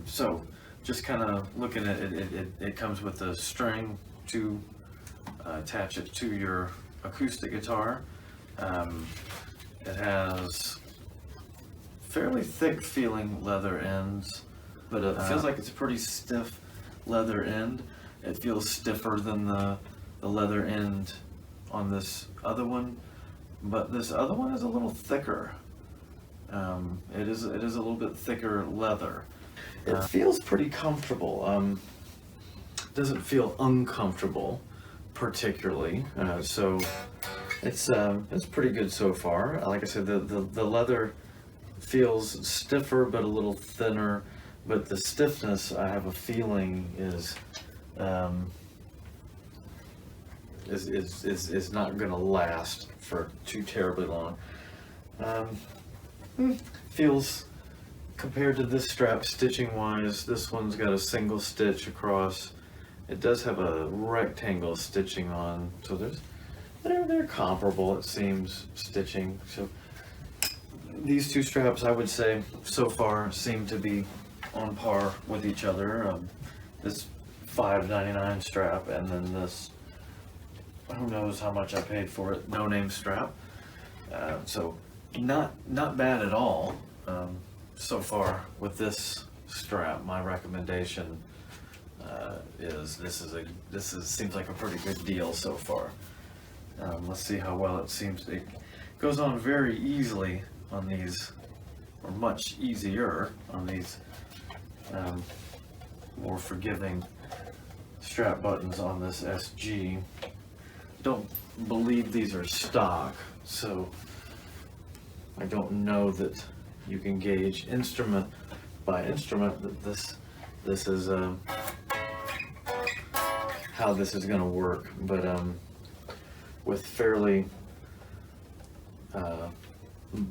So just kind of looking at it, it comes with a string to attach it to your acoustic guitar. It has fairly thick feeling leather ends, but it feels like it's a pretty stiff leather end. It feels stiffer than the leather end on this other one, but this other one is a little thicker. It is a little bit thicker leather. It feels pretty comfortable. Doesn't feel uncomfortable particularly. So it's pretty good so far. Like I said, the leather feels stiffer but a little thinner, but the stiffness, I have a feeling, is not going to last for too terribly long. Feels, compared to this strap stitching wise, this one's got a single stitch across. It does have a rectangle stitching on, so they're comparable, it seems, stitching. So these two straps, I would say, so far seem to be on par with each other. This $5.99 strap, and then this, who knows how much I paid for it, no-name strap. So not bad at all so far with this strap. My recommendation is seems like a pretty good deal so far. Let's see how well it seems. It goes on very easily on these, or much easier on these more forgiving strap buttons on this SG. Don't believe these are stock, so I don't know that you can gauge instrument by instrument that this is how this is going to work, but with fairly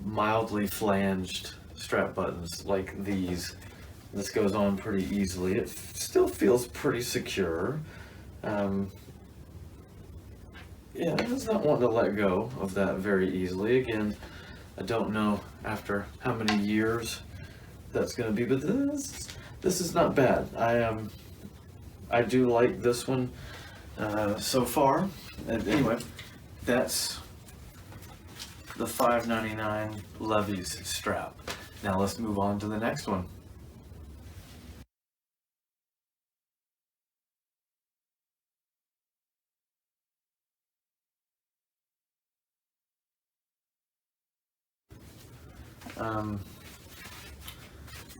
mildly flanged strap buttons like these, this goes on pretty easily. It still feels pretty secure. Yeah, it's not wanting to let go of that very easily. Again, I don't know after how many years that's going to be, but this is not bad. I do like this one so far. And anyway, that's the $5.99 Levy's strap. Now let's move on to the next one.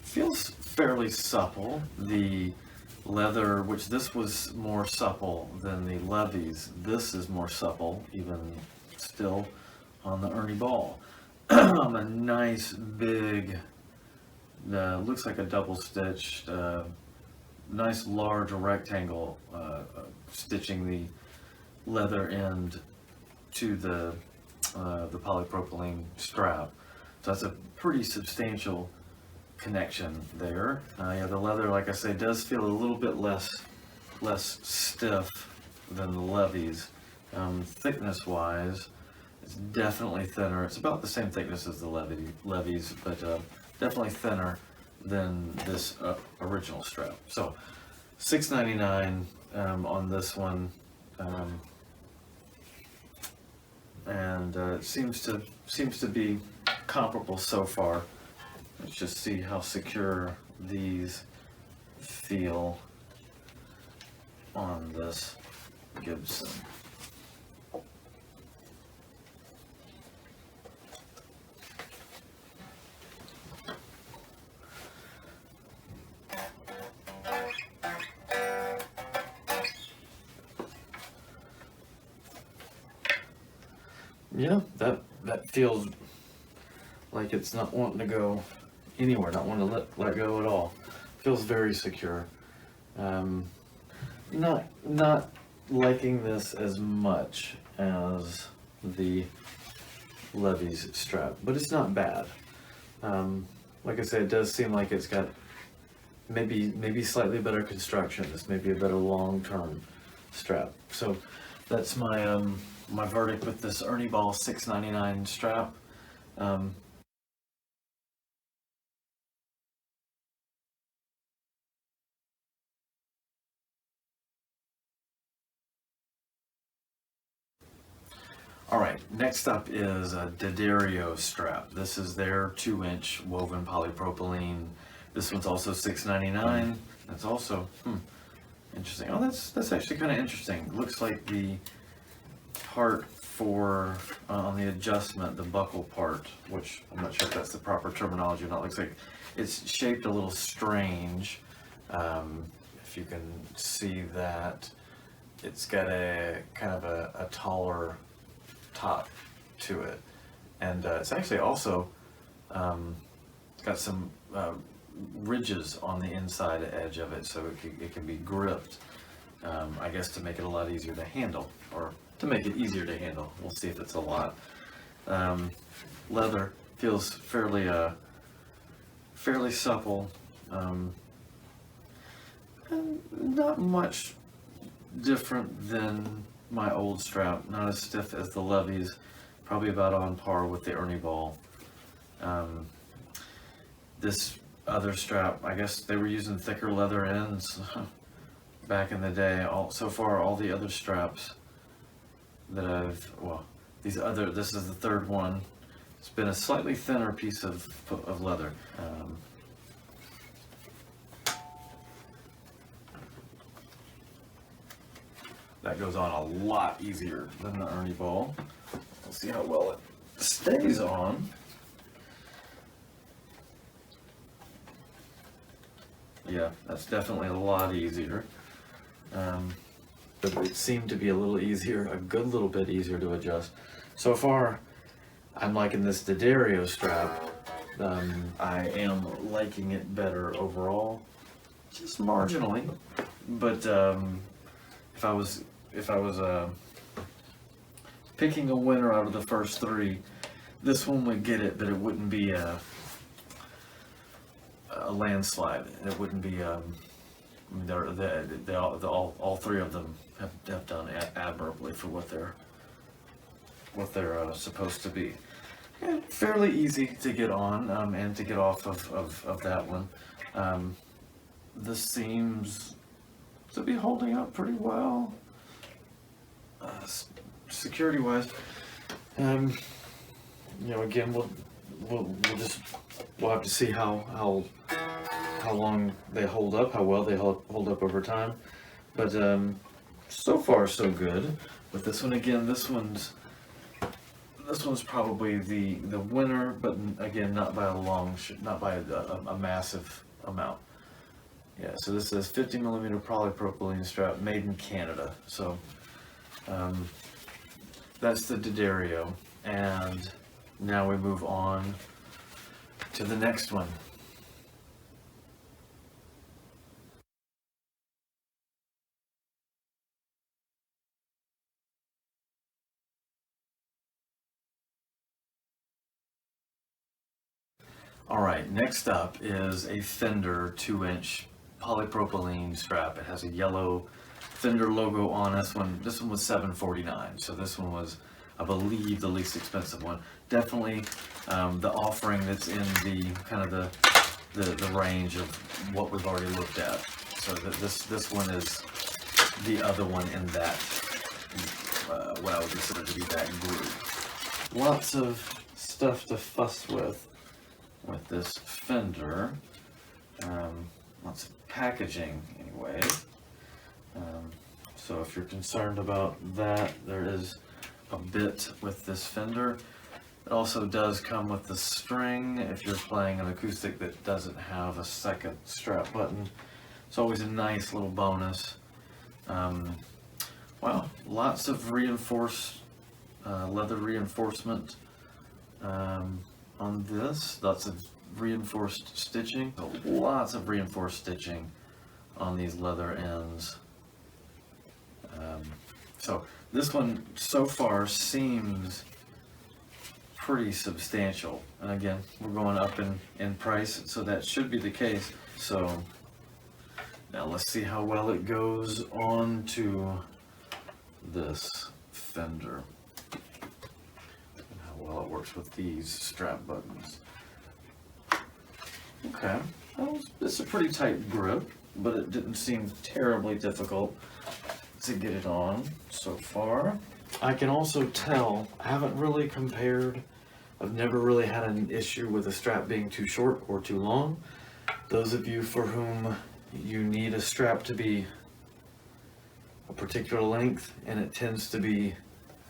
Feels fairly supple. The leather, which this was more supple than the Levy's, this is more supple, even still, on the Ernie Ball. A nice big, looks like a double stitched, nice large rectangle stitching the leather end to the polypropylene strap. So that's a pretty substantial connection there. Yeah, the leather, like I say, does feel a little bit less stiff than the Levy's. Thickness wise, it's definitely thinner. It's about the same thickness as the Levy's, but definitely thinner than this original strap. So $6.99 on this one, and it seems to be comparable so far. Let's just see how secure these feel on this Gibson. Yeah, that feels like it's not wanting to go anywhere, not wanting to let go at all. Feels very secure. Not liking this as much as the Levy's strap, but it's not bad. Like I said, it does seem like it's got maybe slightly better construction. This may be a better long-term strap. So that's my my verdict with this Ernie Ball $6.99 strap. All right, next up is a Addario Strap. This is their 2-inch woven polypropylene. This one's also $6.99. That's also interesting. Oh, that's actually kind of interesting. Looks like the part for on the adjustment, the buckle part, which I'm not sure if that's the proper terminology or not. Looks like it's shaped a little strange. If you can see that, it's got a kind of a taller top to it, and it's actually also got some ridges on the inside edge of it, so it can be gripped, I guess, to make it a lot easier to handle, or to make it easier to handle. We'll see if it's a lot. Leather feels fairly supple, and not much different than my old strap. Not as stiff as the Levies, probably about on par with the Ernie Ball. This other strap, I guess they were using thicker leather ends back in the day. So far, all the other straps that this is the third one. It's been a slightly thinner piece of leather. That goes on a lot easier than the Ernie Ball. We'll see how well it stays on. Yeah, that's definitely a lot easier. But it seemed to be a little easier, a good little bit easier to adjust. So far, I'm liking this Addario strap. I am liking it better overall, just marginally. But if I was picking a winner out of the first three, this one would get it, but it wouldn't be a landslide. It wouldn't be. All three of them have done admirably for what they're supposed to be. And fairly easy to get on and to get off of that one. This seems to be holding up pretty well, security wise. Again, we'll have to see how long they hold up, how well they hold up over time. But so far so good with this one. Again, this one's probably the winner, but again, not by a massive amount. Yeah, so this is 50mm polypropylene strap made in Canada. So that's the Addario, and now we move on to the next one. All right, next up is a Fender 2-inch polypropylene strap. It has a yellow Fender logo on this one. This one was $7.49, so this one was, I believe, the least expensive one. Definitely the offering that's in the kind of the range of what we've already looked at. So this one is the other one in that what I would consider to be that group. Lots of stuff to fuss with this Fender. Lots of packaging anyway. So if you're concerned about that, there is a bit with this Fender. It also does come with the string if you're playing an acoustic that doesn't have a second strap button. It's always a nice little bonus. Wow, lots of reinforced leather reinforcement on this. Lots of reinforced stitching. Lots of reinforced stitching on these leather ends. So this one so far seems pretty substantial. And again, we're going up in price, so that should be the case. So now let's see how well it goes on to this Fender and how well it works with these strap buttons. Okay, well, it's a pretty tight grip, but it didn't seem terribly difficult to get it on so far. I can also tell, I haven't really compared, I've never really had an issue with a strap being too short or too long. Those of you for whom you need a strap to be a particular length and it tends to be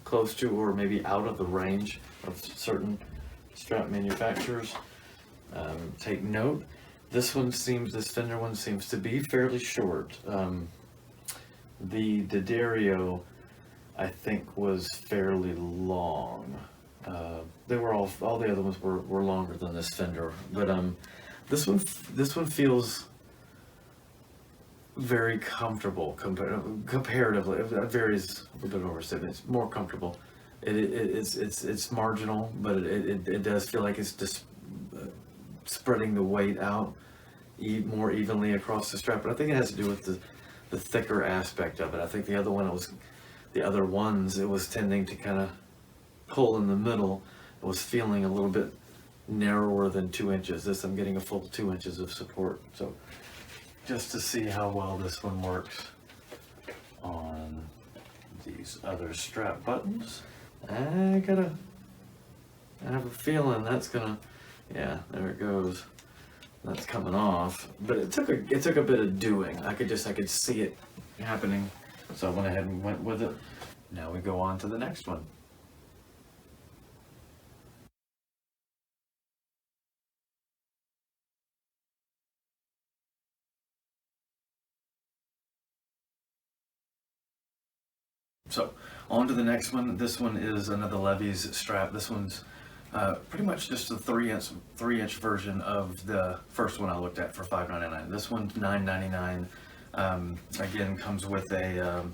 close to or maybe out of the range of certain strap manufacturers, take note. This Fender one seems to be fairly short. The Addario, I think, was fairly long. They were all the other ones were longer than this Fender, but this one feels very comfortable comparatively. It varies a little bit overstatement. It's more comfortable. It's marginal, but it does feel like it's just spreading the weight out more evenly across the strap. But I think it has to do with the thicker aspect of it. I think the other ones it was tending to kind of pull in the middle. It was feeling a little bit narrower than 2 inches. This, I'm getting a full 2 inches of support. So just to see how well this one works on these other strap buttons, I have a feeling that's gonna, yeah, there it goes. That's coming off, but it took a bit of doing. I could see it happening, so I went ahead and went with it. Now we go on to the next one. So on to the next one. This one is another Levy's strap. This one's pretty much just a 3-inch version of the first one I looked at for $5.99. This one's $9.99. Again, comes with a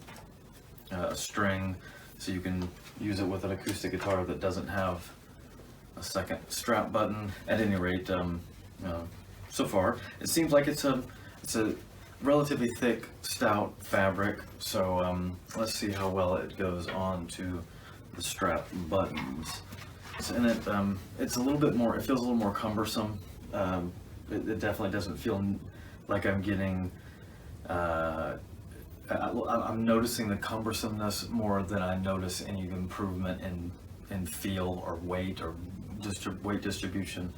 string, so you can use it with an acoustic guitar that doesn't have a second strap button. At any rate, so far it seems like it's a relatively thick, stout fabric. So let's see how well it goes on to the strap buttons. And it's a little bit more, it feels a little more cumbersome. It definitely doesn't feel like I'm getting, I'm noticing the cumbersomeness more than I notice any improvement in feel or weight or weight distribution,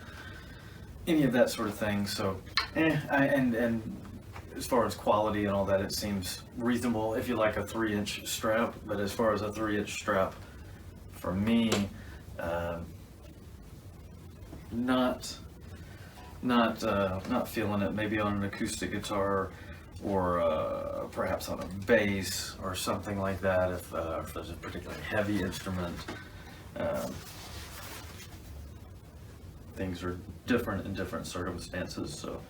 any of that sort of thing. So, and as far as quality and all that, it seems reasonable if you like a 3-inch strap. But as far as a 3-inch strap, for me, not feeling it. Maybe on an acoustic guitar or perhaps on a bass or something like that. If there's a particularly heavy instrument, things are different in different circumstances. So,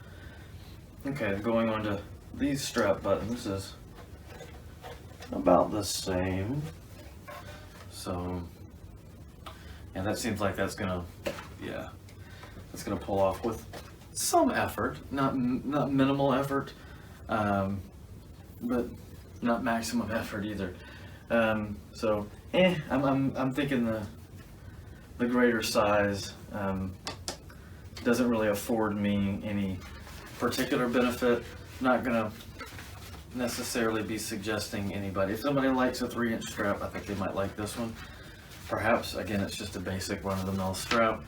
okay, going on to these strap buttons is about the same. So. And that seems like that's gonna pull off with some effort, not minimal effort, but not maximum effort either. I'm thinking the greater size doesn't really afford me any particular benefit. Not gonna necessarily be suggesting anybody. If somebody likes a 3-inch strap, I think they might like this one. Perhaps, again, it's just a basic run-of-the-mill strap.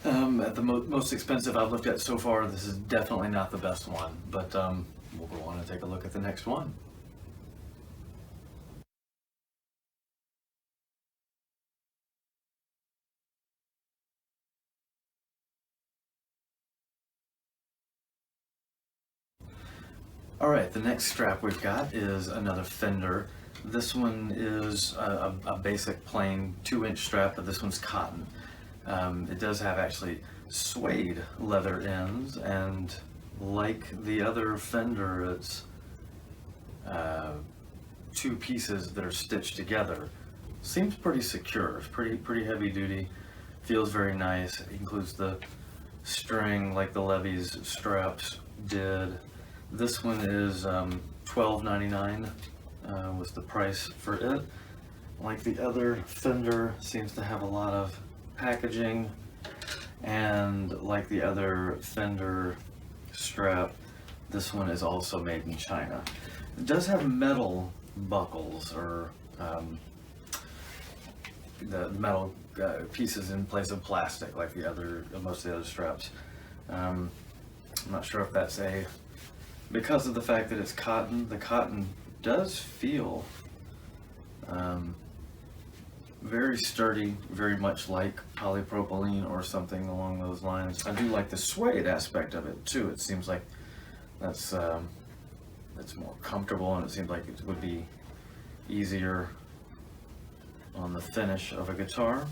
At the most expensive I've looked at so far, this is definitely not the best one, but we'll go on and take a look at the next one. All right, the next strap we've got is another Fender. This one is a basic plain 2-inch strap, but this one's cotton. It does have actually suede leather ends, and like the other Fender, it's 2 pieces that are stitched together. Seems pretty secure. It's pretty heavy duty. Feels very nice. It includes the string like the Levy's straps did. This one is $12.99. Was the price for it. Like the other Fender, seems to have a lot of packaging, and like the other Fender strap, this one is also made in China. It does have metal buckles or the metal pieces in place of plastic, like most of the other straps. I'm not sure if that's because of the fact that it's cotton. The cotton does feel very sturdy, very much like polypropylene or something along those lines. I do like the suede aspect of it too. It seems like that's more comfortable, and it seems like it would be easier on the finish of a guitar.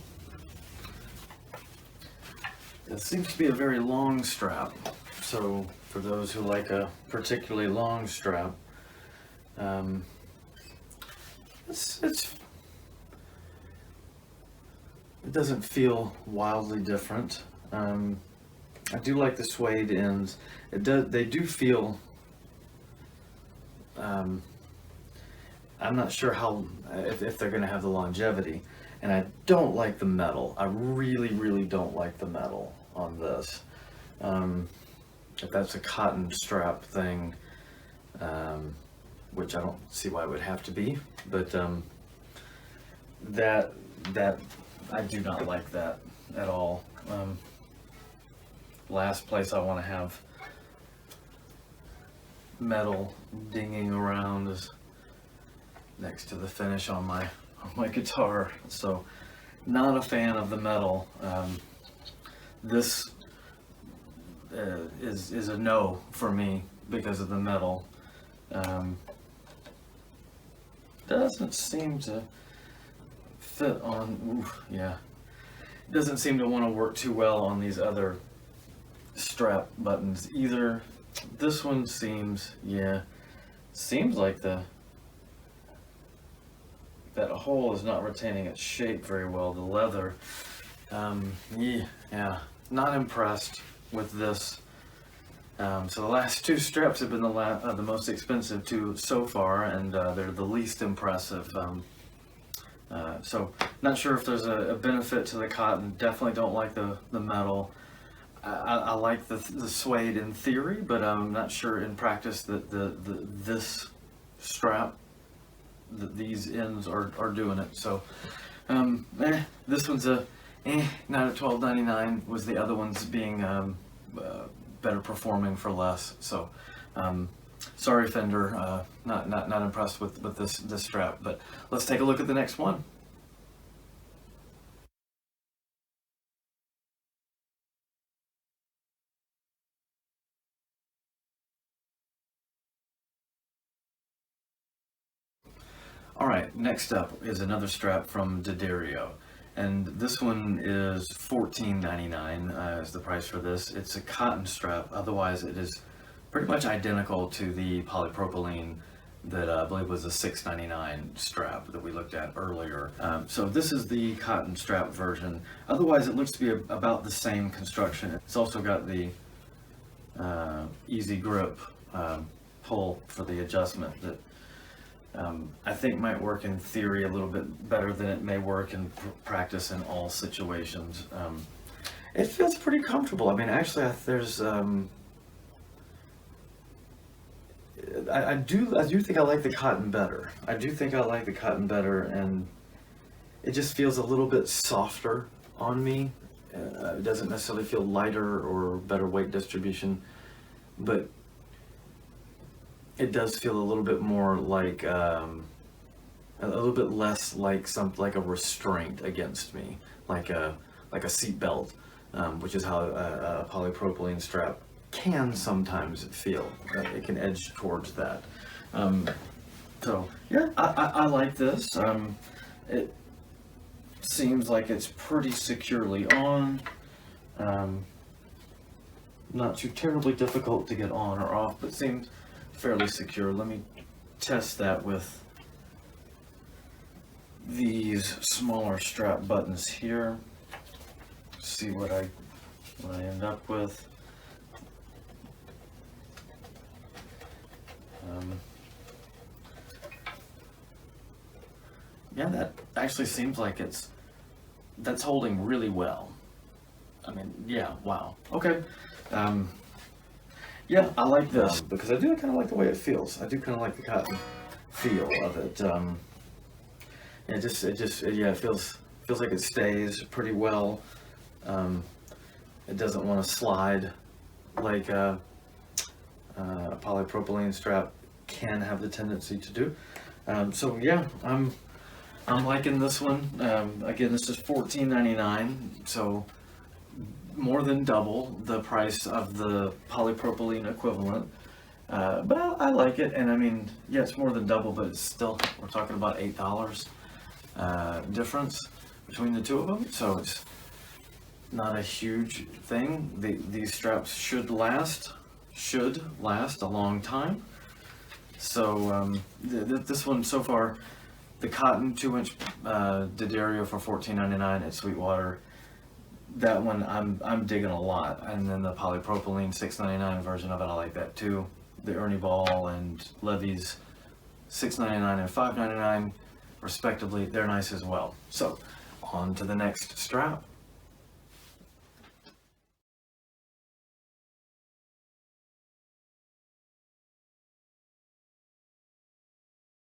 It seems to be a very long strap, so for those who like a particularly long strap, it doesn't feel wildly different. I do like the suede ends. They do feel. I'm not sure if they're going to have the longevity, and I don't like the metal. I really, really don't like the metal on this. If that's a cotton strap thing, which I don't see why it would have to be, but that I do not like that at all. Last place I want to have metal dinging around is next to the finish on my guitar. So not a fan of the metal. This is a no for me because of the metal. Doesn't seem to fit on, yeah. Doesn't seem to want to work too well on these other strap buttons either. This one seems like that hole is not retaining its shape very well. The leather, not impressed with this. So the last two straps have been the most expensive two so far, and they're the least impressive. So not sure if there's a benefit to the cotton. Definitely don't like the metal. I like the suede in theory, but I'm not sure in practice that this strap, these ends are doing it. So this one's not at $12.99. Was the other ones being better performing for less. So sorry, Fender, not impressed with this strap. But let's take a look at the next one. All right, next up is another strap from Addario, and this one is $14.99 is the price for this. It's a cotton strap. Otherwise, it is pretty much identical to the polypropylene that I believe was a $6.99 strap that we looked at earlier. So this is the cotton strap version. Otherwise, it looks to be about the same construction. It's also got the easy grip pull for the adjustment that I think might work in theory a little bit better than it may work in practice in all situations. It feels pretty comfortable. I mean, actually, I do think I like the cotton better. I do think I like the cotton better, and it just feels a little bit softer on me. It doesn't necessarily feel lighter or better weight distribution, but it does feel a little bit more like a little bit less like like a restraint against me, like a seat belt, which is how a polypropylene strap can sometimes feel. It can edge towards that. So yeah, I like this. It seems like it's pretty securely on. Not too terribly difficult to get on or off, but seems fairly secure. Let me test that with these smaller strap buttons here. See what I end up with. Yeah, that actually seems like that's holding really well. I mean, yeah, wow. Okay. Yeah, I like this because I do kind of like the way it feels. I do kind of like the cotton feel of it. It feels Feels like it stays pretty well. It doesn't want to slide like a polypropylene strap can have the tendency to do. So yeah, I'm liking this one. Again, this is $14.99, so more than double the price of the polypropylene equivalent. But I like it, and I mean, yeah, it's more than double, but it's still, we're talking about $8 difference between the two of them, so it's not a huge thing. These straps should last a long time. So this one so far, the cotton 2-inch D'Addario for $14.99 at Sweetwater, that one I'm digging a lot. And then the polypropylene $6.99 version of it, I like that too. The Ernie Ball and Levy's $6.99 and $5.99 respectively, they're nice as well. So on to the next strap.